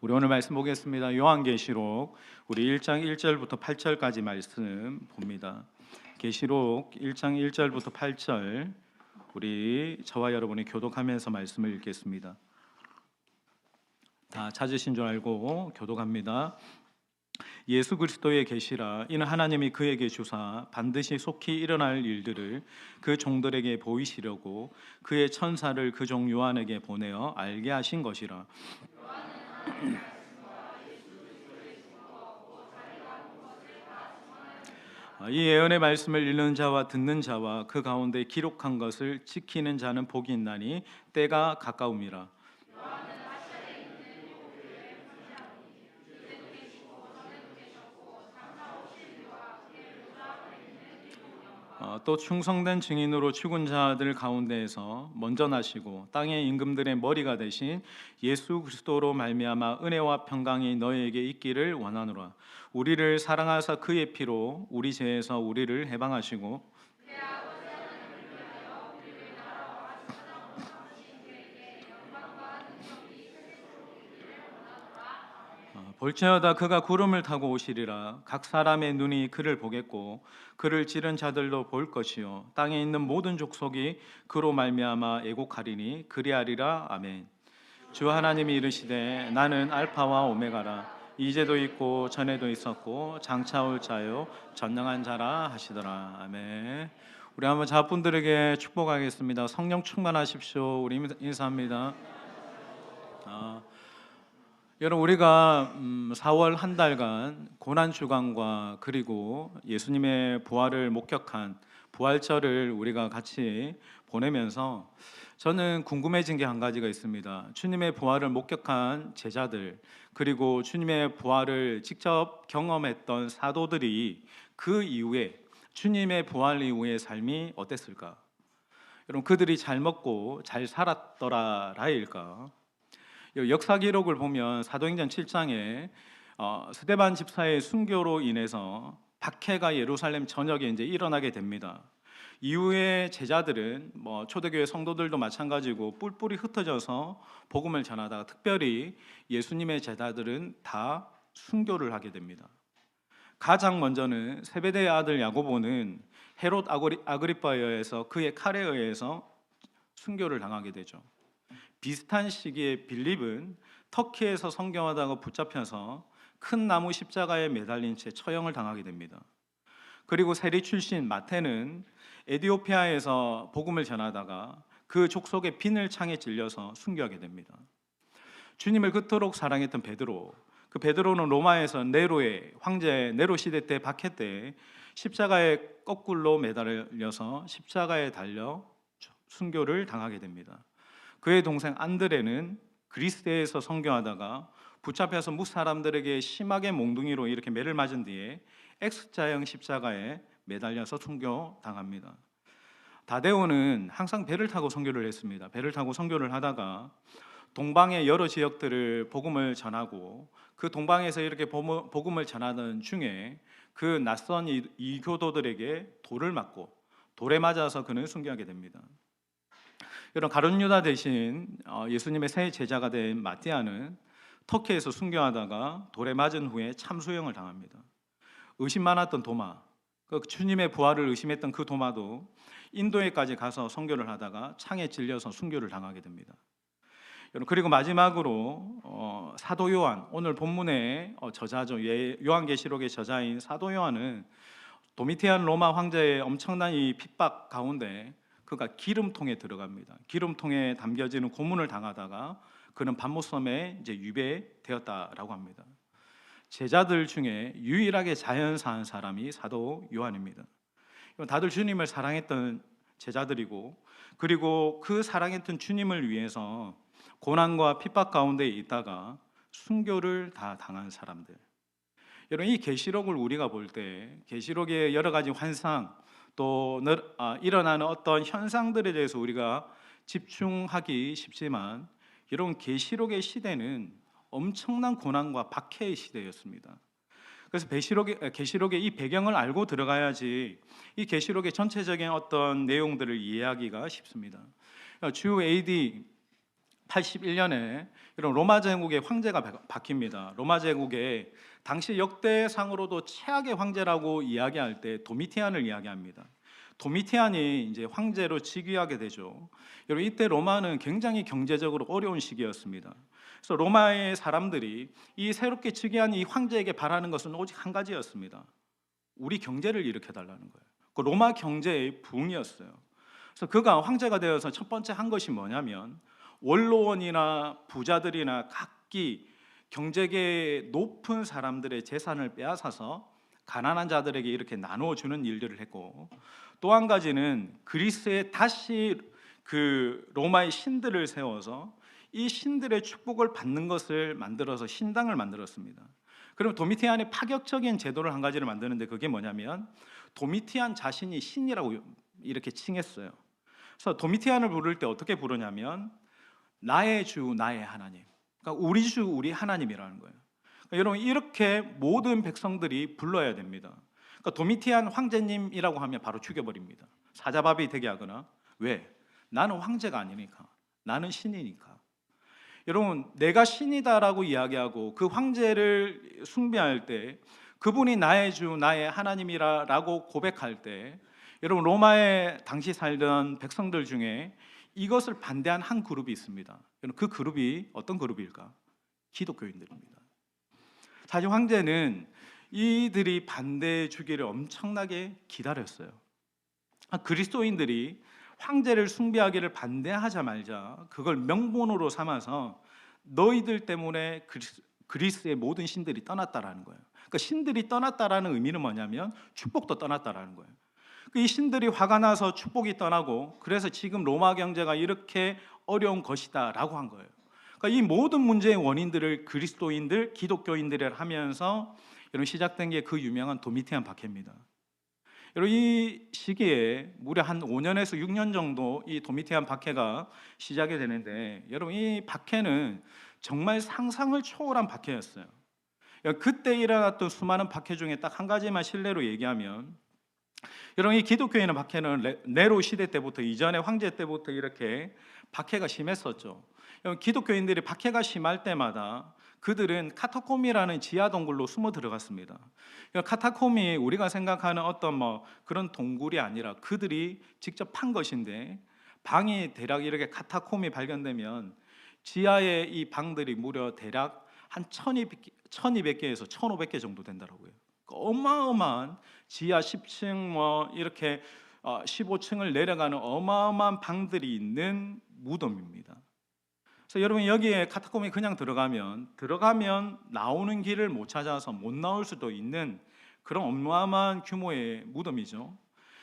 우리 오늘 말씀 보겠습니다. 요한계시록 우리 1장 1절부터 8절까지 말씀 봅니다. 계시록 1장 1절부터 8절 우리 저와 여러분이 교독하면서 말씀을 읽겠습니다. 다 찾으신 줄 알고 교독합니다. 예수 그리스도의 계시라. 이는 하나님이 그에게 주사 반드시 속히 일어날 일들을 그 종들에게 보이시려고 그의 천사를 그 종 요한에게 보내어 알게 하신 것이라. 이 예언의 말씀을 읽는 자와 듣는 자와 그 가운데 기록한 것을 지키는 자는 복이 있나니 때가 가까움이라. 또 충성된 증인으로 죽은 자들 가운데에서 먼저 나시고 땅의 임금들의 머리가 되신 예수 그리스도로 말미암아 은혜와 평강이 너희에게 있기를 원하노라. 우리를 사랑하사 그의 피로 우리 죄에서 우리를 해방하시고 볼지어다 그가 구름을 타고 오시리라. 각 사람의 눈이 그를 보겠고 그를 찌른 자들도 볼 것이요 땅에 있는 모든 족속이 그로 말미암아 애곡하리니 그리하리라. 아멘. 주 하나님이 이르시되 나는 알파와 오메가라. 이제도 있고 전에도 있었고 장차 올 자요 전능한 자라 하시더라. 아멘. 우리 한번 자분들에게 축복하겠습니다. 성령 충만하십시오. 우리 인사합니다. 여러분, 우리가 4월 한 달간 고난 주간과 그리고 예수님의 부활을 목격한 부활절을 우리가 같이 보내면서 저는 궁금해진 게 한 가지가 있습니다. 주님의 부활을 목격한 제자들 그리고 주님의 부활을 직접 경험했던 사도들이 그 이후에 주님의 부활 이후의 삶이 어땠을까? 여러분, 그들이 잘 먹고 잘 살았더라라일까? 역사 기록을 보면 사도행전 7장에 스데반 집사의 순교로 인해서 박해가 예루살렘 전역에 이제 일어나게 됩니다. 이후에 제자들은 초대교회 성도들도 마찬가지고 뿔뿔이 흩어져서 복음을 전하다가 특별히 예수님의 제자들은 다 순교를 하게 됩니다. 가장 먼저는 세베대의 아들 야고보는 헤롯 아그리빠에 의해서 그의 칼에 의해서 순교를 당하게 되죠. 비슷한 시기에 빌립은 터키에서 성경하다가 붙잡혀서 큰 나무 십자가에 매달린 채 처형을 당하게 됩니다. 그리고 세리 출신 마태는 에티오피아에서 복음을 전하다가 그 족속의 빈을 창에 찔려서 순교하게 됩니다. 주님을 그토록 사랑했던 베드로, 그 베드로는 로마에서 네로의 황제 네로 시대 때 박해 때 십자가에 거꾸로 매달려서 십자가에 달려 순교를 당하게 됩니다. 그의 동생 안드레는 그리스에서 선교하다가 붙잡혀서 뭇 사람들에게 심하게 몽둥이로 이렇게 매를 맞은 뒤에 X자형 십자가에 매달려서 순교 당합니다. 다데오는 항상 배를 타고 선교를 했습니다. 배를 타고 선교를 하다가 동방의 여러 지역들을 복음을 전하고 그 동방에서 이렇게 복음을 전하는 중에 그 낯선 이교도들에게 돌을 맞고 돌에 맞아서 그는 순교하게 됩니다. 여러분, 가룟 유다 대신 예수님의 새 제자가 된 마띠아는 터키에서 순교하다가 돌에 맞은 후에 참수형을 당합니다. 의심 많았던 도마, 그 주님의 부활을 의심했던 그 도마도 인도에까지 가서 선교를 하다가 창에 찔려서 순교를 당하게 됩니다. 여러분, 그리고 마지막으로 사도 요한, 오늘 본문의 저자죠. 요한계시록의 저자인 사도 요한은 도미티안 로마 황제의 엄청난 이 핍박 가운데 그가 기름통에 들어갑니다. 기름통에 담겨지는 고문을 당하다가 그는 반모섬에 이제 유배되었다라고 합니다. 제자들 중에 유일하게 자연사한 사람이 사도 요한입니다. 다들 주님을 사랑했던 제자들이고 그리고 그 사랑했던 주님을 위해서 고난과 핍박 가운데 있다가 순교를 다 당한 사람들. 여러분, 이 계시록을 우리가 볼 때 계시록의 여러 가지 환상 또 일어나는 어떤 현상들에 대해서 우리가 집중하기 쉽지만 이런 계시록의 시대는 엄청난 고난과 박해의 시대였습니다. 그래서 계시록의 이 배경을 알고 들어가야지 이 계시록의 전체적인 어떤 내용들을 이해하기가 쉽습니다. 주 AD 81년에 이런 로마 제국의 황제가 바뀝니다. 로마 제국의 당시 역대상으로도 최악의 황제라고 이야기할 때 도미티안을 이야기합니다. 도미티안이 이제 황제로 즉위하게 되죠. 여러분 이때 로마는 굉장히 경제적으로 어려운 시기였습니다. 그래서 로마의 사람들이 이 새롭게 즉위한 이 황제에게 바라는 것은 오직 한 가지였습니다. 우리 경제를 일으켜 달라는 거예요. 그 로마 경제의 부흥이었어요. 그래서 그가 황제가 되어서 첫 번째 한 것이 뭐냐면 원로원이나 부자들이나 각기 경제계 높은 사람들의 재산을 빼앗아서 가난한 자들에게 이렇게 나누어 주는 일들을 했고, 또 한 가지는 그리스에 다시 그 로마의 신들을 세워서 이 신들의 축복을 받는 것을 만들어서 신당을 만들었습니다. 그럼 도미티안의 파격적인 제도를 한 가지를 만드는데 그게 뭐냐면 도미티안 자신이 신이라고 이렇게 칭했어요. 그래서 도미티안을 부를 때 어떻게 부르냐면 나의 주 나의 하나님, 그러니까 우리 주 우리 하나님이라는 거예요. 그러니까 여러분 이렇게 모든 백성들이 불러야 됩니다. 그러니까 도미티안 황제님이라고 하면 바로 죽여버립니다. 사자밥이 되게 하거나. 왜? 나는 황제가 아니니까, 나는 신이니까. 여러분 내가 신이다라고 이야기하고 그 황제를 숭배할 때 그분이 나의 주 나의 하나님이라고 고백할 때, 여러분 로마에 당시 살던 백성들 중에 이것을 반대한 한 그룹이 있습니다. 그 그룹이 어떤 그룹일까? 기독교인들입니다. 사실 황제는 이들이 반대해 주기를 엄청나게 기다렸어요. 그리스도인들이 황제를 숭배하기를 반대하자 말자 그걸 명분으로 삼아서 너희들 때문에 그리스의 모든 신들이 떠났다라는 거예요. 그러니까 신들이 떠났다라는 의미는 뭐냐면 축복도 떠났다라는 거예요. 이 신들이 화가 나서 축복이 떠나고 그래서 지금 로마 경제가 이렇게 어려운 것이다라고 한 거예요. 그러니까 이 모든 문제의 원인들을 그리스도인들, 기독교인들을 하면서 여러분 시작된 게 그 유명한 도미티안 박해입니다. 여러분 이 시기에 무려 한 5년에서 6년 정도 이 도미티안 박해가 시작이 되는데, 여러분 이 박해는 정말 상상을 초월한 박해였어요. 그때 일어났던 수많은 박해 중에 딱 한 가지만 실례로 얘기하면, 여러분 이 기독교인의 박해는 네로 시대 때부터 이전의 황제 때부터 이렇게 박해가 심했었죠. 기독교인들이 박해가 심할 때마다 그들은 카타콤이라는 지하 동굴로 숨어 들어갔습니다. 카타콤이 우리가 생각하는 어떤 뭐 그런 동굴이 아니라 그들이 직접 판 것인데, 방이 대략 이렇게 카타콤이 발견되면 지하에 이 방들이 무려 대략 한 1200개에서 1500개 정도 된다고요. 어마어마한 지하 10층 뭐 이렇게 15층을 내려가는 어마어마한 방들이 있는 무덤입니다. 그래서 여러분 여기에 카타콤이 그냥 들어가면 나오는 길을 못 찾아서 못 나올 수도 있는 그런 어마어마한 규모의 무덤이죠.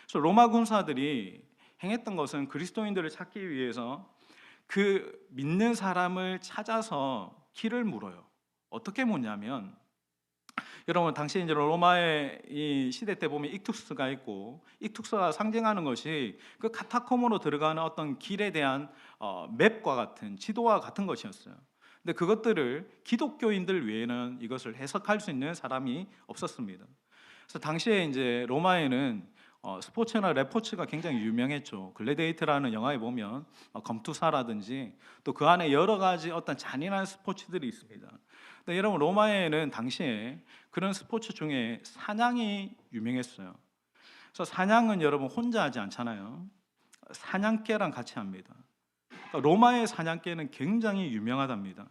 그래서 로마 군사들이 행했던 것은 그리스도인들을 찾기 위해서 그 믿는 사람을 찾아서 길을 물어요. 어떻게 묻냐면, 여러분 당시 이제 로마의 이 시대 때 보면 익투스가 있고, 익투스가 상징하는 것이 그 카타콤으로 들어가는 어떤 길에 대한 맵과 같은 지도와 같은 것이었어요. 근데 그것들을 기독교인들 외에는 이것을 해석할 수 있는 사람이 없었습니다. 그래서 당시에 이제 로마에는 스포츠나 레포츠가 굉장히 유명했죠. 글래디에이터라는 영화에 보면 검투사라든지 또 그 안에 여러 가지 어떤 잔인한 스포츠들이 있습니다. 근데 여러분 로마에는 당시에 그런 스포츠 중에 사냥이 유명했어요. 그래서 사냥은 여러분 혼자 하지 않잖아요. 사냥개랑 같이 합니다. 그러니까 로마의 사냥개는 굉장히 유명하답니다.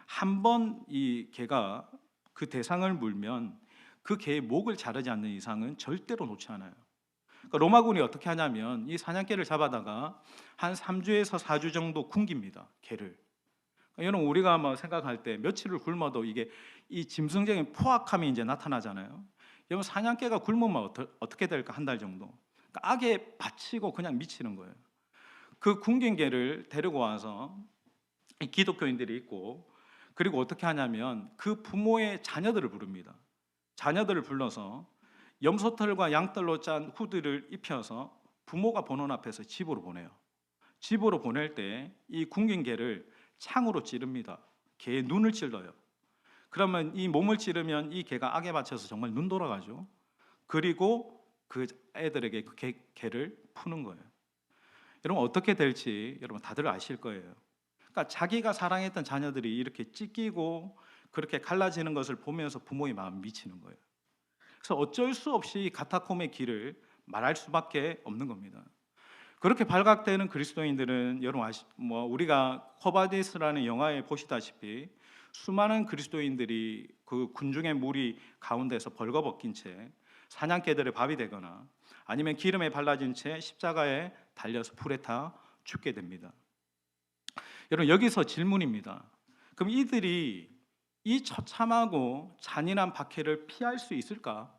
한 번 이 개가 그 대상을 물면 그 개의 목을 자르지 않는 이상은 절대로 놓지 않아요. 그러니까 로마군이 어떻게 하냐면 이 사냥개를 잡아다가 한 3주에서 4주 정도 굶깁니다. 개를. 여러분 우리가 뭐 생각할 때 며칠을 굶어도 이게 이 짐승적인 포악함이 이제 나타나잖아요. 여러분 사냥개가 굶으면 어떻게 될까? 한 달 정도. 그러니까 악에 바치고 그냥 미치는 거예요. 그 굶긴 개를 데리고 와서 기독교인들이 있고, 그리고 어떻게 하냐면 그 부모의 자녀들을 부릅니다. 자녀들을 불러서 염소털과 양털로 짠 후드를 입혀서 부모가 보는 앞에서 집으로 보내요. 집으로 보낼 때 이 굶긴 개를 창으로 찌릅니다. 개의 눈을 찔러요. 그러면 이 몸을 찌르면 이 개가 악에 받쳐서 정말 눈 돌아가죠. 그리고 그 애들에게 그 개를 푸는 거예요. 여러분 어떻게 될지 여러분 다들 아실 거예요. 그러니까 자기가 사랑했던 자녀들이 이렇게 찢기고 그렇게 갈라지는 것을 보면서 부모의 마음이 미치는 거예요. 그래서 어쩔 수 없이 가타콤의 길을 말할 수밖에 없는 겁니다. 그렇게 발각되는 그리스도인들은 여러분 우리가 코바디스라는 영화에 보시다시피 수많은 그리스도인들이 그 군중의 무리 가운데서 벌거벗긴 채 사냥개들의 밥이 되거나 아니면 기름에 발라진 채 십자가에 달려서 불에 타 죽게 됩니다. 여러분 여기서 질문입니다. 그럼 이들이 이 처참하고 잔인한 박해를 피할 수 있을까?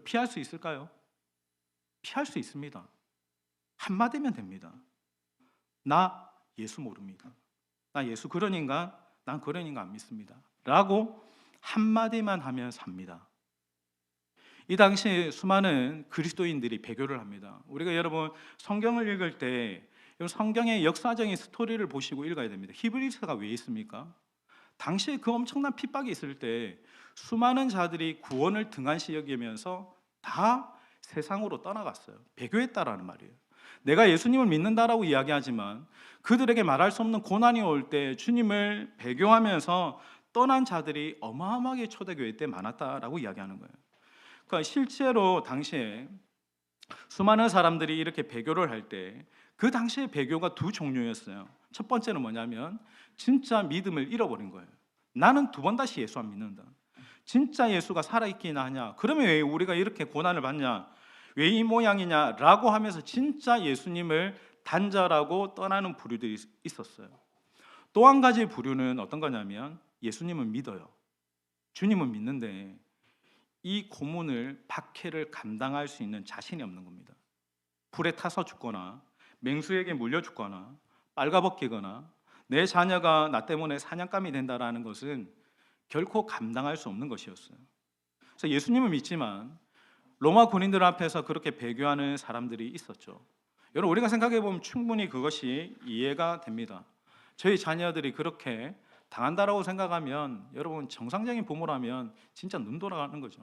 피할 수 있을까요? 피할 수 있습니다. 한마디면 됩니다. 나 예수 모릅니다. 나 예수 그런 인간, 난 그런 인간 안 믿습니다. 라고 한마디만 하면 삽니다. 이 당시 수많은 그리스도인들이 배교를 합니다. 우리가 여러분 성경을 읽을 때 성경의 역사적인 스토리를 보시고 읽어야 됩니다. 히브리서가 왜 있습니까? 당시에 그 엄청난 핍박이 있을 때 수많은 자들이 구원을 등한시 여기면서 다 세상으로 떠나갔어요. 배교했다라는 말이에요. 내가 예수님을 믿는다라고 이야기하지만 그들에게 말할 수 없는 고난이 올 때 주님을 배교하면서 떠난 자들이 어마어마하게 초대교회 때 많았다라고 이야기하는 거예요. 그러니까 실제로 당시에 수많은 사람들이 이렇게 배교를 할 때 그 당시에 배교가 두 종류였어요. 첫 번째는 뭐냐면 진짜 믿음을 잃어버린 거예요. 나는 두 번 다시 예수 안 믿는다. 진짜 예수가 살아있긴 하냐? 그러면 왜 우리가 이렇게 고난을 받냐? 왜 이 모양이냐라고 하면서 진짜 예수님을 단절하고 떠나는 부류들이 있었어요. 또 한 가지 부류는 어떤 거냐면 예수님은 믿어요. 주님은 믿는데 이 고문을 박해를 감당할 수 있는 자신이 없는 겁니다. 불에 타서 죽거나 맹수에게 물려 죽거나 빨가벗기거나 내 자녀가 나 때문에 사냥감이 된다라는 것은 결코 감당할 수 없는 것이었어요. 그래서 예수님을 믿지만 로마 군인들 앞에서 그렇게 배교하는 사람들이 있었죠. 여러분 우리가 생각해 보면 충분히 그것이 이해가 됩니다. 저희 자녀들이 그렇게 당한다라고 생각하면 여러분 정상적인 부모라면 진짜 눈 돌아가는 거죠.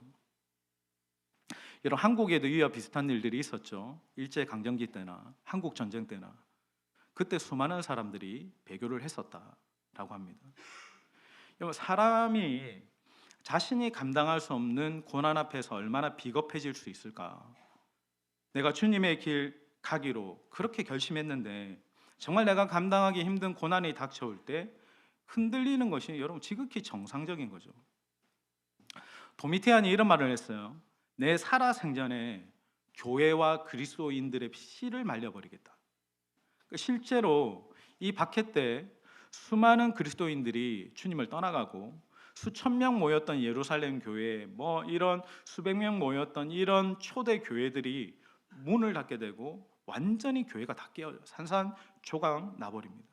여러분 한국에도 이와 비슷한 일들이 있었죠. 일제강점기 때나 한국전쟁 때나 그때 수많은 사람들이 배교를 했었다라고 합니다. 여러분 사람이 자신이 감당할 수 없는 고난 앞에서 얼마나 비겁해질 수 있을까? 내가 주님의 길 가기로 그렇게 결심했는데 정말 내가 감당하기 힘든 고난이 닥쳐올 때 흔들리는 것이 여러분 지극히 정상적인 거죠. 도미티안이 이런 말을 했어요. 내 살아생전에 교회와 그리스도인들의 씨를 말려버리겠다. 실제로 이 박해 때 수많은 그리스도인들이 주님을 떠나가고 수천 명 모였던 예루살렘 교회, 이런 수백 명 모였던 이런 초대 교회들이 문을 닫게 되고 완전히 교회가 다 깨어요. 산산조각 나버립니다.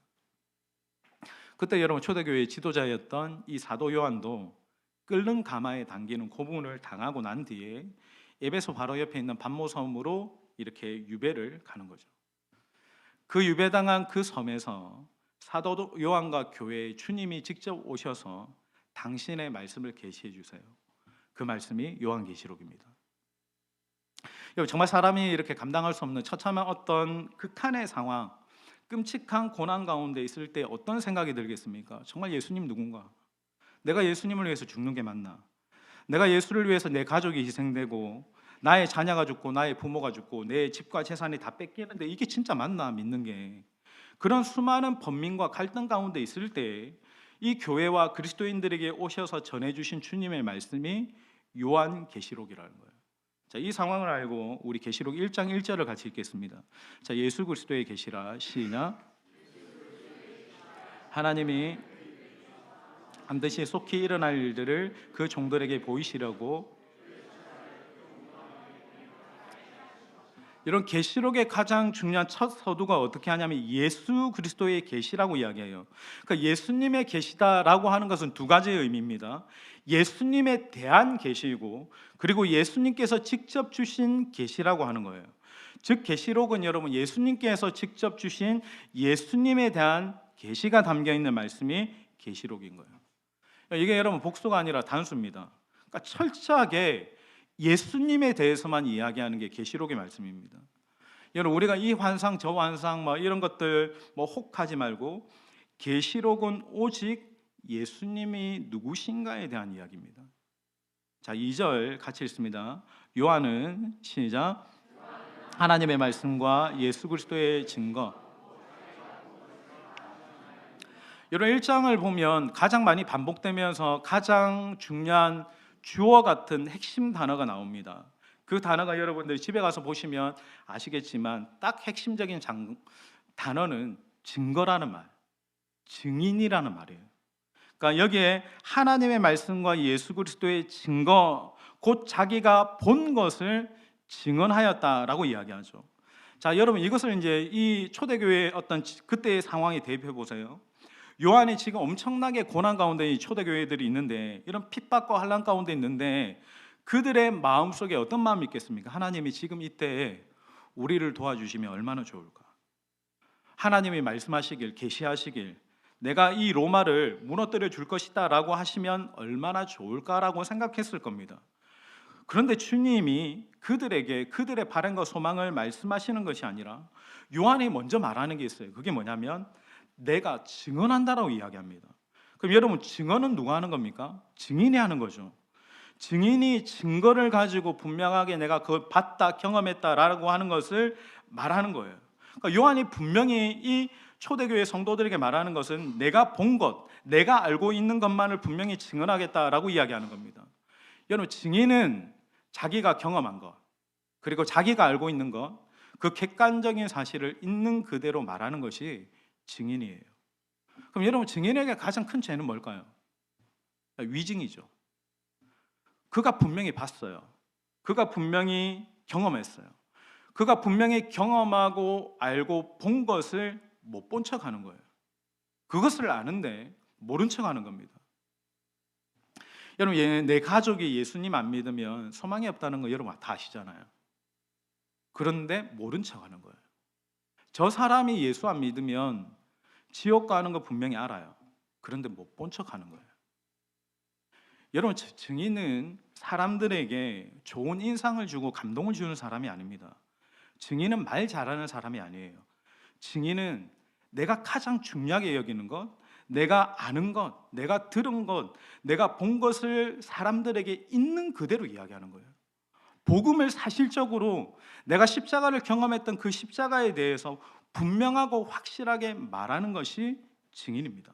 그때 여러분 초대교회의 지도자였던 이 사도 요한도 끓는 가마에 담기는 고문을 당하고 난 뒤에 에베소 바로 옆에 있는 반모섬으로 이렇게 유배를 가는 거죠. 그 유배당한 그 섬에서 사도 요한과 교회에 주님이 직접 오셔서 당신의 말씀을 계시해 주세요. 그 말씀이 요한계시록입니다. 정말 사람이 이렇게 감당할 수 없는 처참한 어떤 극한의 상황, 끔찍한 고난 가운데 있을 때 어떤 생각이 들겠습니까? 정말 예수님 누군가? 내가 예수님을 위해서 죽는 게 맞나? 내가 예수를 위해서 내 가족이 희생되고 나의 자녀가 죽고 나의 부모가 죽고 내 집과 재산이 다 뺏기는데 이게 진짜 맞나 믿는 게? 그런 수많은 번민과 갈등 가운데 있을 때 이 교회와 그리스도인들에게 오셔서 전해주신 주님의 말씀이 요한계시록이라는 거예요. 자, 이 상황을 알고 우리 계시록 1장 1절을 같이 읽겠습니다. 자, 예수 그리스도의 계시라 시작. 하나님이 반드시 속히 일어날 일들을 그 종들에게 보이시려고. 이런 계시록의 가장 중요한 첫 서두가 어떻게 하냐면 예수 그리스도의 계시라고 이야기해요. 그러니까 예수님의 계시다라고 하는 것은 두 가지의 의미입니다. 예수님에 대한 계시이고 그리고 예수님께서 직접 주신 계시라고 하는 거예요. 즉 계시록은 여러분 예수님께서 직접 주신 예수님에 대한 계시가 담겨 있는 말씀이 계시록인 거예요. 이게 여러분 복수가 아니라 단수입니다. 그러니까 철저하게 예수님에 대해서만 이야기하는 게 계시록의 말씀입니다. 여러분 우리가 이 환상 저 환상 이런 것들 혹하지 말고 계시록은 오직 예수님이 누구신가에 대한 이야기입니다. 자, 2절 같이 읽습니다. 요한은 시작. 하나님의 말씀과 예수 그리스도의 증거. 이런 1장을 보면 가장 많이 반복되면서 가장 중요한 주어 같은 핵심 단어가 나옵니다. 그 단어가 여러분들 집에 가서 보시면 아시겠지만 딱 핵심적인 단어는 증거라는 말, 증인이라는 말이에요. 그러니까 여기에 하나님의 말씀과 예수 그리스도의 증거, 곧 자기가 본 것을 증언하였다라고 이야기하죠. 자, 여러분 이것을 이제 이 초대교회의 어떤 그때의 상황에 대입해 보세요. 요한이 지금 엄청나게 고난 가운데 이 초대교회들이 있는데, 이런 핍박과 환난 가운데 있는데 그들의 마음속에 어떤 마음이 있겠습니까? 하나님이 지금 이때에 우리를 도와주시면 얼마나 좋을까? 하나님이 말씀하시길, 계시하시길, 내가 이 로마를 무너뜨려 줄 것이다 라고 하시면 얼마나 좋을까라고 생각했을 겁니다. 그런데 주님이 그들에게 그들의 바람과 소망을 말씀하시는 것이 아니라 요한이 먼저 말하는 게 있어요. 그게 뭐냐면 내가 증언한다라고 이야기합니다. 그럼 여러분, 증언은 누가 하는 겁니까? 증인이 하는 거죠. 증인이 증거를 가지고 분명하게 내가 그걸 봤다, 경험했다라고 하는 것을 말하는 거예요. 그러니까 요한이 분명히 이 초대교회 성도들에게 말하는 것은 내가 본 것, 내가 알고 있는 것만을 분명히 증언하겠다라고 이야기하는 겁니다. 여러분, 증인은 자기가 경험한 것, 그리고 자기가 알고 있는 것, 그 객관적인 사실을 있는 그대로 말하는 것이 증인이에요. 그럼 여러분, 증인에게 가장 큰 죄는 뭘까요? 위증이죠. 그가 분명히 봤어요. 그가 분명히 경험했어요. 그가 분명히 경험하고 알고 본 것을 못 본 척하는 거예요. 그것을 아는데 모른 척하는 겁니다. 여러분, 내 가족이 예수님 안 믿으면 소망이 없다는 거 여러분 다 아시잖아요. 그런데 모른 척하는 거예요. 저 사람이 예수 안 믿으면 지옥 가는 거 분명히 알아요. 그런데 못 본 척하는 거예요. 여러분, 증인은 사람들에게 좋은 인상을 주고 감동을 주는 사람이 아닙니다. 증인은 말 잘하는 사람이 아니에요. 증인은 내가 가장 중요하게 여기는 것, 내가 아는 것, 내가 들은 것, 내가 본 것을 사람들에게 있는 그대로 이야기하는 거예요. 복음을 사실적으로 내가 십자가를 경험했던 그 십자가에 대해서 분명하고 확실하게 말하는 것이 증인입니다.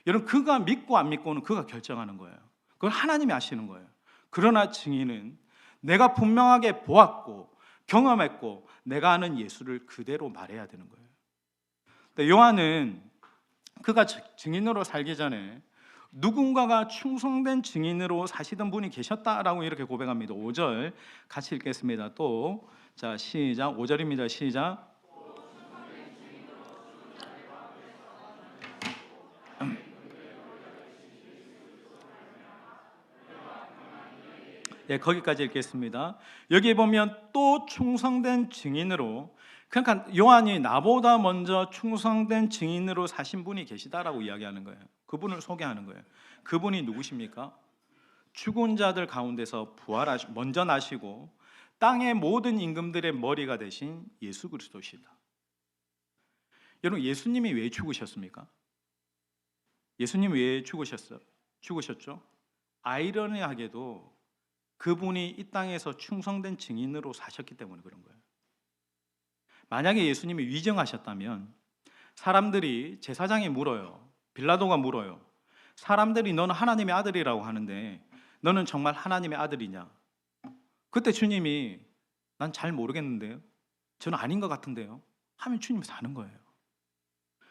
여러분, 그가 믿고 안 믿고는 그가 결정하는 거예요. 그걸 하나님이 아시는 거예요. 그러나 증인은 내가 분명하게 보았고 경험했고 내가 아는 예수를 그대로 말해야 되는 거예요. 근데 요한은 그가 증인으로 살기 전에 누군가가 충성된 증인으로 사시던 분이 계셨다라고 이렇게 고백합니다. 5절 같이 읽겠습니다. 또, 자, 시작. 5절입니다. 시작. 예, 거기까지 읽겠습니다. 여기 보면 또 충성된 증인으로, 그러니까 요한이 나보다 먼저 충성된 증인으로 사신 분이 계시다라고 이야기하는 거예요. 그분을 소개하는 거예요. 그분이 누구십니까? 죽은 자들 가운데서 먼저 나시고 땅의 모든 임금들의 머리가 되신 예수 그리스도시다. 여러분, 예수님이 왜 죽으셨습니까? 예수님이 왜 죽으셨죠? 아이러니하게도 그분이 이 땅에서 충성된 증인으로 사셨기 때문에 그런 거예요. 만약에 예수님이 위정하셨다면 사람들이, 제사장이 물어요. 빌라도가 물어요. 사람들이 너는 하나님의 아들이라고 하는데 너는 정말 하나님의 아들이냐? 그때 주님이 난 잘 모르겠는데요, 저는 아닌 것 같은데요 하면 주님이 사는 거예요.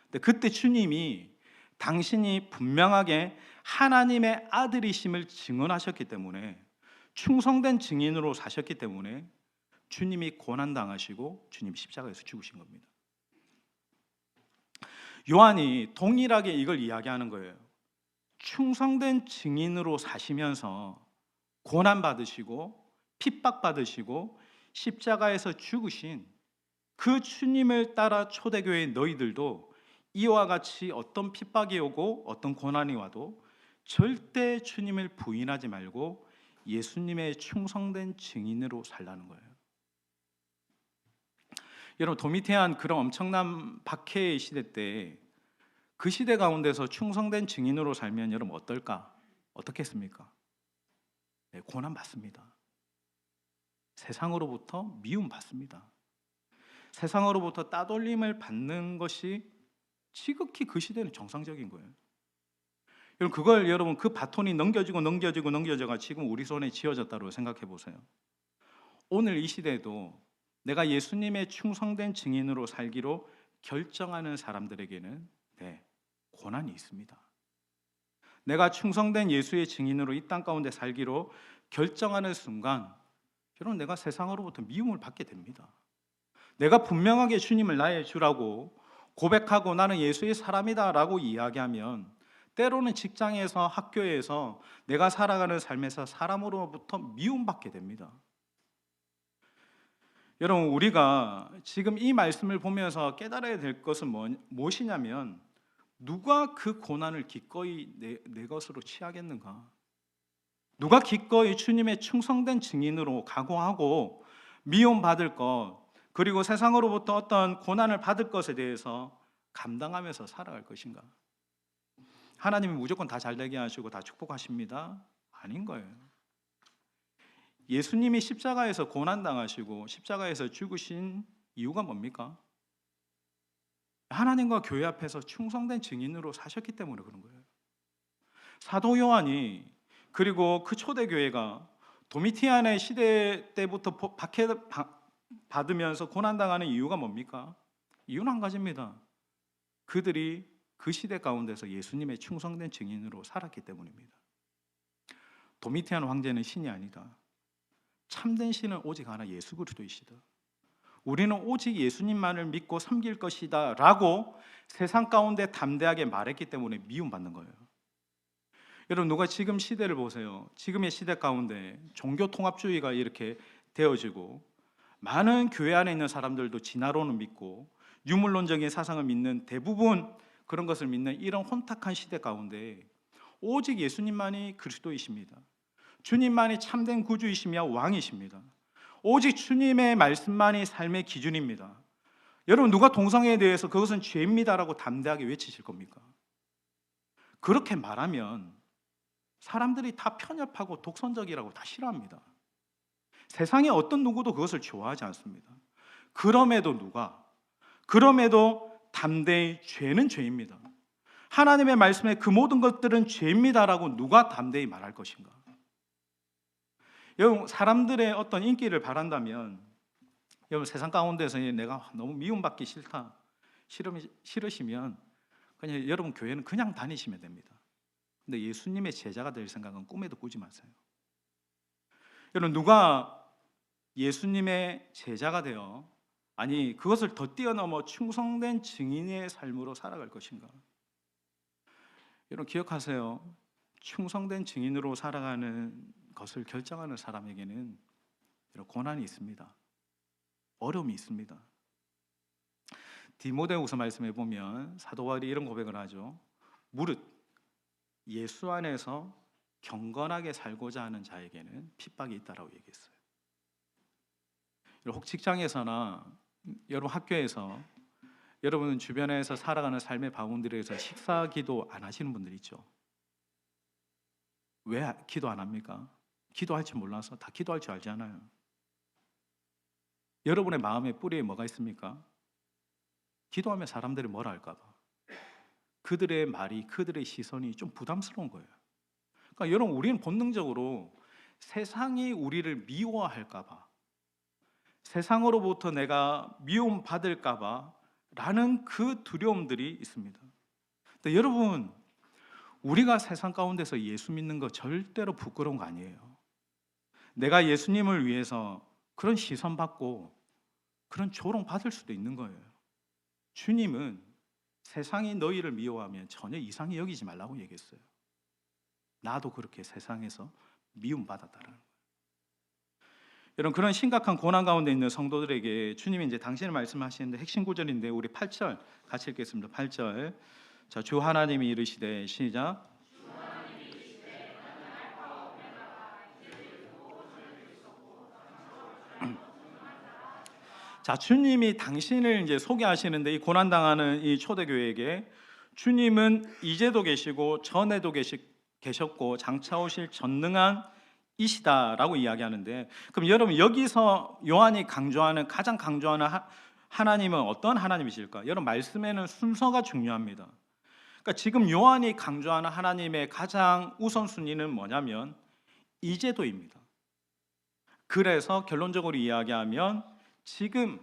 근데 그때 주님이 당신이 분명하게 하나님의 아들이심을 증언하셨기 때문에, 충성된 증인으로 사셨기 때문에 주님이 고난당하시고 주님이 십자가에서 죽으신 겁니다. 요한이 동일하게 이걸 이야기하는 거예요. 충성된 증인으로 사시면서 고난받으시고 핍박받으시고 십자가에서 죽으신 그 주님을 따라 초대교회의 너희들도 이와 같이 어떤 핍박이 오고 어떤 고난이 와도 절대 주님을 부인하지 말고 예수님의 충성된 증인으로 살라는 거예요. 여러분, 도미티안 그런 엄청난 박해의 시대 때 그 시대 가운데서 충성된 증인으로 살면 여러분 어떨까? 어떻겠습니까? 네, 고난 받습니다. 세상으로부터 미움 받습니다. 세상으로부터 따돌림을 받는 것이 지극히 그 시대는 정상적인 거예요. 여러분 그 바톤이 넘겨지고가 지금 우리 손에 쥐어졌다고 생각해 보세요. 오늘 이 시대에도 내가 예수님의 충성된 증인으로 살기로 결정하는 사람들에게는 고난이 있습니다. 내가 충성된 예수의 증인으로 이 땅 가운데 살기로 결정하는 순간 여러분 내가 세상으로부터 미움을 받게 됩니다. 내가 분명하게 주님을 나의 주라고 고백하고 나는 예수의 사람이다 라고 이야기하면 때로는 직장에서 학교에서 내가 살아가는 삶에서 사람으로부터 미움받게 됩니다. 여러분 우리가 지금 이 말씀을 보면서 깨달아야 될 것은 무엇이냐면 누가 그 고난을 기꺼이 내 것으로 취하겠는가? 누가 기꺼이 주님의 충성된 증인으로 각오하고 미움받을 것 그리고 세상으로부터 어떤 고난을 받을 것에 대해서 감당하면서 살아갈 것인가? 하나님이 무조건 다 잘되게 하시고 다 축복하십니다? 아닌 거예요. 예수님이 십자가에서 고난당하시고 십자가에서 죽으신 이유가 뭡니까? 하나님과 교회 앞에서 충성된 증인으로 사셨기 때문에 그런 거예요. 사도 요한이 그리고 그 초대교회가 도미티안의 시대 때부터 박해받으면서 고난당하는 이유가 뭡니까? 이유는 한 가지입니다. 그들이 그 시대 가운데서 예수님의 충성된 증인으로 살았기 때문입니다. 도미티안 황제는 신이 아니다. 참된 신은 오직 하나 예수 그리스도이시다. 우리는 오직 예수님만을 믿고 섬길 것이다 라고 세상 가운데 담대하게 말했기 때문에 미움받는 거예요. 여러분 누가 지금 시대를 보세요. 지금의 시대 가운데 종교통합주의가 이렇게 되어지고 많은 교회 안에 있는 사람들도 진화론을 믿고 유물론적인 사상을 믿는 대부분 그런 것을 믿는 이런 혼탁한 시대 가운데 오직 예수님만이 그리스도이십니다. 주님만이 참된 구주이시며 왕이십니다. 오직 주님의 말씀만이 삶의 기준입니다. 여러분 누가 동성애에 대해서 그것은 죄입니다라고 담대하게 외치실 겁니까? 그렇게 말하면 사람들이 다 편협하고 독선적이라고 다 싫어합니다. 세상에 어떤 누구도 그것을 좋아하지 않습니다. 그럼에도 담대히 죄는 죄입니다. 하나님의 말씀에 그 모든 것들은 죄입니다라고 누가 담대히 말할 것인가? 여러분 사람들의 어떤 인기를 바란다면 여러분 세상 가운데서 내가 너무 미움받기 싫으시면 그냥 여러분 교회는 그냥 다니시면 됩니다. 근데 예수님의 제자가 될 생각은 꿈에도 꾸지 마세요. 여러분 누가 예수님의 제자가 되어 그것을 더 뛰어넘어 충성된 증인의 삶으로 살아갈 것인가? 여러분 기억하세요. 충성된 증인으로 살아가는 것을 결정하는 사람에게는 고난이 있습니다. 어려움이 있습니다. 디모데후서 말씀에 보면 사도 바울이 이런 고백을 하죠. 무릇 예수 안에서 경건하게 살고자 하는 자에게는 핍박이 있다라고 얘기했어요. 혹 직장에서나 여러분 학교에서 여러분 주변에서 살아가는 삶의 바운드리에서 식사 기도 안 하시는 분들 있죠. 왜 기도 안 합니까? 기도할 줄 몰라서. 다 기도할 줄 알잖아요. 여러분의 마음의 뿌리에 뭐가 있습니까? 기도하면 사람들이 뭐라 할까 봐. 그들의 말이, 그들의 시선이 좀 부담스러운 거예요. 그러니까 여러분 우리는 본능적으로 세상이 우리를 미워할까 봐, 세상으로부터 내가 미움받을까 봐 라는 그 두려움들이 있습니다. 근데 여러분 우리가 세상 가운데서 예수 믿는 거 절대로 부끄러운 거 아니에요. 내가 예수님을 위해서 그런 시선 받고 그런 조롱 받을 수도 있는 거예요. 주님은 세상이 너희를 미워하면 전혀 이상히 여기지 말라고 얘기했어요. 나도 그렇게 세상에서 미움받았다라는 거예요. 여러분 그런 심각한 고난 가운데 있는 성도들에게 주님이 이제 당신을 말씀하시는데 핵심 구절인데 우리 8절 같이 읽겠습니다. 8절. 자, 주 하나님이 이르시되 시작. 자, 주님이 당신을 이제 소개하시는데 이 고난 당하는 이 초대교회에게 주님은 이제도 계시고 전에도 계셨고 장차 오실 전능한 이시다라고 이야기하는데, 그럼 여러분 여기서 요한이 가장 강조하는 하나님은 어떤 하나님이실까? 여러분 말씀에는 순서가 중요합니다. 그러니까 지금 요한이 강조하는 하나님의 가장 우선순위는 뭐냐면 이제도입니다. 그래서 결론적으로 이야기하면 지금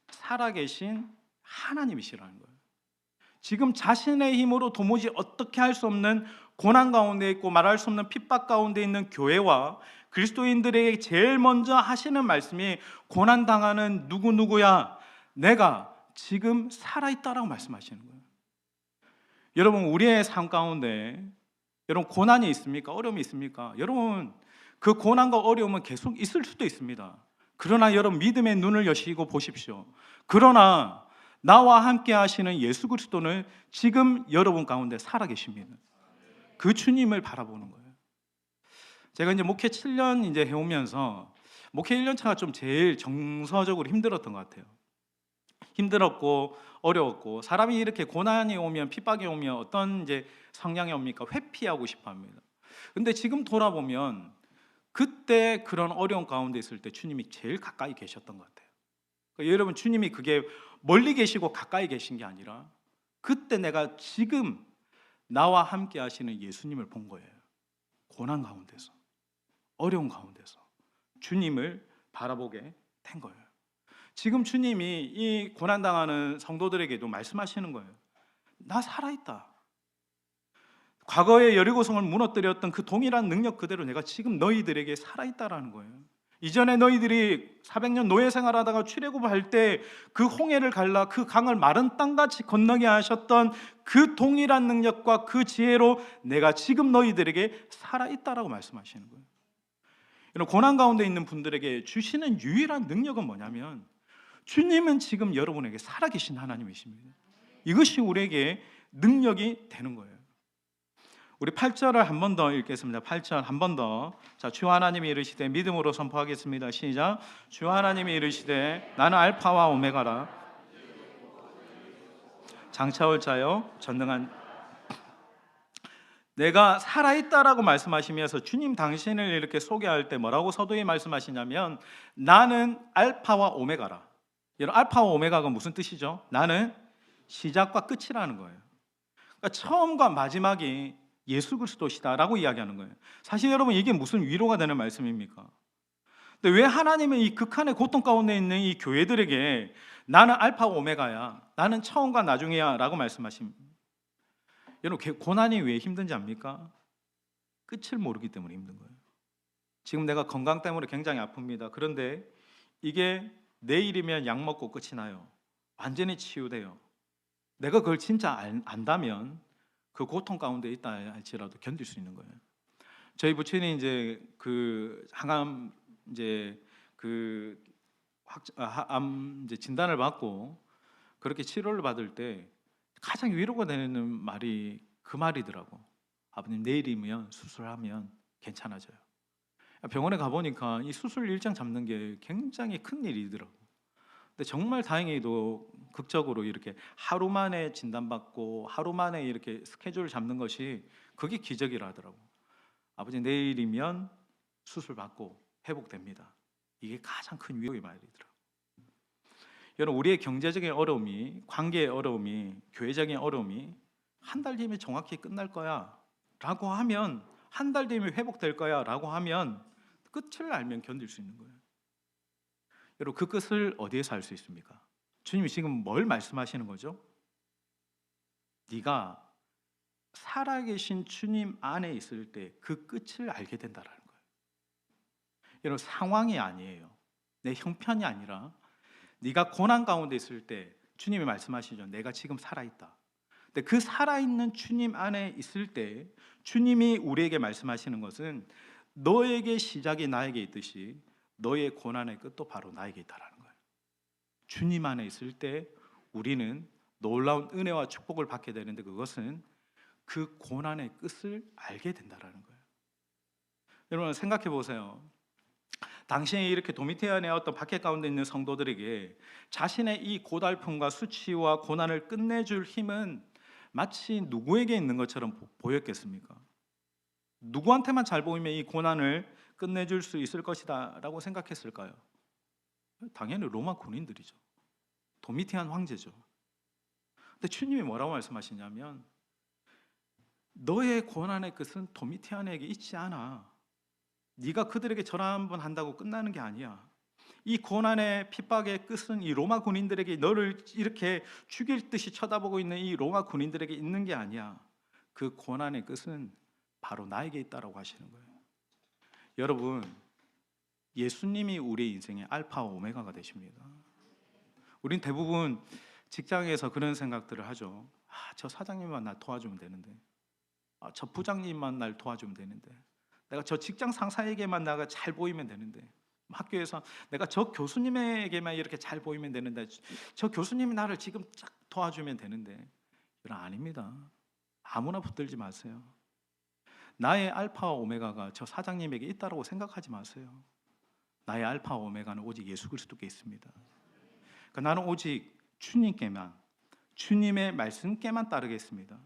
살아계신 하나님이시라는 거예요. 지금 자신의 힘으로 도무지 어떻게 할 수 없는 고난 가운데 있고 말할 수 없는 핍박 가운데 있는 교회와 그리스도인들에게 제일 먼저 하시는 말씀이 고난당하는 누구누구야, 내가 지금 살아있다라고 말씀하시는 거예요. 여러분 우리의 삶 가운데 여러분 고난이 있습니까? 어려움이 있습니까? 여러분 그 고난과 어려움은 계속 있을 수도 있습니다. 그러나 여러분 믿음의 눈을 여시고 보십시오. 그러나 나와 함께 하시는 예수 그리스도는 지금 여러분 가운데 살아계십니다. 그 주님을 바라보는 거예요. 제가 이제 목회 7년 이제 해오면서 목회 1년 차가 좀 제일 정서적으로 힘들었던 것 같아요. 힘들었고 어려웠고, 사람이 이렇게 고난이 오면, 핍박이 오면 어떤 이제 성향이 옵니까? 회피하고 싶어 합니다. 근데 지금 돌아보면 그때 그런 어려운 가운데 있을 때 주님이 제일 가까이 계셨던 것 같아요. 그러니까 여러분 주님이 그게 멀리 계시고 가까이 계신 게 아니라 그때 내가 지금 나와 함께 하시는 예수님을 본 거예요. 고난 가운데서, 어려운 가운데서 주님을 바라보게 된 거예요. 지금 주님이 이 고난당하는 성도들에게도 말씀하시는 거예요. 나 살아있다. 과거에 여리고성을 무너뜨렸던 그 동일한 능력 그대로 내가 지금 너희들에게 살아있다라는 거예요. 이전에 너희들이 400년 노예 생활하다가 출애굽할 때 그 홍해를 갈라 그 강을 마른 땅같이 건너게 하셨던 그 동일한 능력과 그 지혜로 내가 지금 너희들에게 살아있다라고 말씀하시는 거예요. 이런 고난 가운데 있는 분들에게 주시는 유일한 능력은 뭐냐면 주님은 지금 여러분에게 살아계신 하나님이십니다. 이것이 우리에게 능력이 되는 거예요. 우리 8절을 한 번 더 읽겠습니다. 8절 한 번 더. 자, 주 하나님이 이르시되, 믿음으로 선포하겠습니다. 시작. 주 하나님이 이르시되 나는 알파와 오메가라, 장차 올 자요 전능한. 내가 살아있다라고 말씀하시면서 주님 당신을 이렇게 소개할 때 뭐라고 서두에 말씀하시냐면 나는 알파와 오메가라. 여러분 알파와 오메가가 무슨 뜻이죠? 나는 시작과 끝이라는 거예요. 그러니까 처음과 마지막이 예수 그리스도시다라고 이야기하는 거예요. 사실 여러분 이게 무슨 위로가 되는 말씀입니까? 근데 왜 하나님은 이 극한의 고통 가운데 있는 이 교회들에게 나는 알파와 오메가야, 나는 처음과 나중이야 라고 말씀하십니까? 여러분 고난이 왜 힘든지 압니까? 끝을 모르기 때문에 힘든 거예요. 지금 내가 건강 때문에 굉장히 아픕니다. 그런데 이게 내일이면 약 먹고 끝이 나요. 완전히 치유돼요. 내가 그걸 진짜 안다면 그 고통 가운데 있다 할지라도 견딜 수 있는 거예요. 저희 부친이 이제 그 항암 이제 그 암 이제 진단을 받고 그렇게 치료를 받을 때 가장 위로가 되는 말이 그 말이더라고. 아버님 내일이면 수술하면 괜찮아져요. 병원에 가보니까 이 수술 일정 잡는 게 굉장히 큰 일이더라고. 근데 정말 다행히도 극적으로 이렇게 하루 만에 진단받고 하루 만에 이렇게 스케줄을 잡는 것이 그게 기적이라 하더라고. 아버지 내일이면 수술 받고 회복됩니다. 이게 가장 큰 위로의 말이더라고. 여러분 우리의 경제적인 어려움이, 관계의 어려움이, 교회적인 어려움이 한 달 뒤면 정확히 끝날 거야 라고 하면, 한 달 뒤면 회복될 거야 라고 하면 끝을 알면 견딜 수 있는 거예요. 여러분 그 끝을 어디에서 알 수 있습니까? 주님이 지금 뭘 말씀하시는 거죠? 네가 살아계신 주님 안에 있을 때 그 끝을 알게 된다라는 거예요. 여러분 상황이 아니에요. 내 형편이 아니라 네가 고난 가운데 있을 때 주님이 말씀하시죠. 내가 지금 살아있다. 근데 그 살아있는 주님 안에 있을 때 주님이 우리에게 말씀하시는 것은 너에게 시작이 나에게 있듯이 너의 고난의 끝도 바로 나에게 있다라는 거예요. 주님 안에 있을 때 우리는 놀라운 은혜와 축복을 받게 되는데 그것은 그 고난의 끝을 알게 된다라는 거예요. 여러분 생각해 보세요. 당신이 이렇게 도미티안의 어떤 박해 가운데 있는 성도들에게 자신의 이 고달픔과 수치와 고난을 끝내줄 힘은 마치 누구에게 있는 것처럼 보였겠습니까? 누구한테만 잘 보이면 이 고난을 끝내줄 수 있을 것이다 라고 생각했을까요? 당연히 로마 군인들이죠. 도미티안 황제죠. 근데 주님이 뭐라고 말씀하시냐면 너의 고난의 끝은 도미티안에게 있지 않아. 네가 그들에게 절 한번 한다고 끝나는 게 아니야. 이 고난의 핍박의 끝은 이 로마 군인들에게, 너를 이렇게 죽일 듯이 쳐다보고 있는 이 로마 군인들에게 있는 게 아니야. 그 고난의 끝은 바로 나에게 있다라고 하시는 거예요. 여러분, 예수님이 우리의 인생의 알파와 오메가가 되십니다. 우린 대부분 직장에서 그런 생각들을 하죠. 저 사장님만 날 도와주면 되는데, 저 부장님만 날 도와주면 되는데, 내가 저 직장 상사에게만 내가 잘 보이면 되는데, 학교에서 내가 저 교수님에게만 이렇게 잘 보이면 되는데, 저 교수님이 나를 지금 쫙 도와주면 되는데. 여러분, 아닙니다. 아무나 붙들지 마세요. 나의 알파와 오메가가 저 사장님에게 있다고 생각하지 마세요. 나의 알파와 오메가는 오직 예수 그리스도께 있습니다. 그러니까 나는 오직 주님께만, 주님의 말씀께만 따르겠습니다.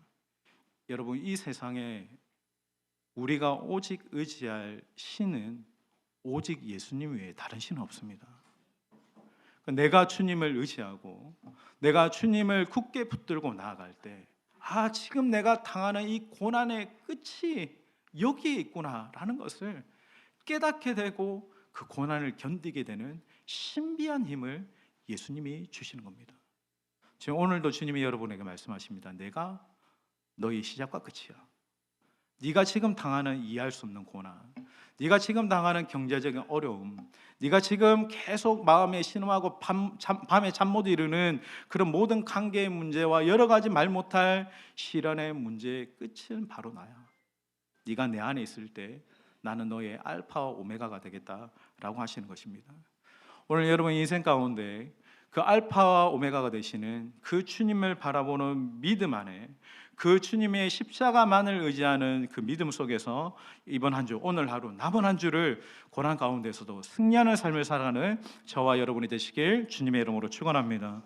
여러분, 이 세상에 우리가 오직 의지할 신은 오직 예수님 외에 다른 신은 없습니다. 내가 주님을 의지하고 내가 주님을 굳게 붙들고 나아갈 때, 지금 내가 당하는 이 고난의 끝이 여기에 있구나라는 것을 깨닫게 되고 그 고난을 견디게 되는 신비한 힘을 예수님이 주시는 겁니다. 지금 오늘도 주님이 여러분에게 말씀하십니다. 내가 너희 시작과 끝이야. 네가 지금 당하는 이해할 수 없는 고난, 네가 지금 당하는 경제적인 어려움, 네가 지금 계속 마음에 신음하고 밤에 잠 못 이루는 그런 모든 관계의 문제와 여러 가지 말 못할 시련의 문제의 끝은 바로 나야. 네가 내 안에 있을 때 나는 너의 알파와 오메가가 되겠다라고 하시는 것입니다. 오늘 여러분 인생 가운데 그 알파와 오메가가 되시는 그 주님을 바라보는 믿음 안에, 그 주님의 십자가만을 의지하는 그 믿음 속에서 이번 한 주, 오늘 하루, 남은 한 주를 고난 가운데서도 승리하는 삶을 살아가는 저와 여러분이 되시길 주님의 이름으로 축원합니다.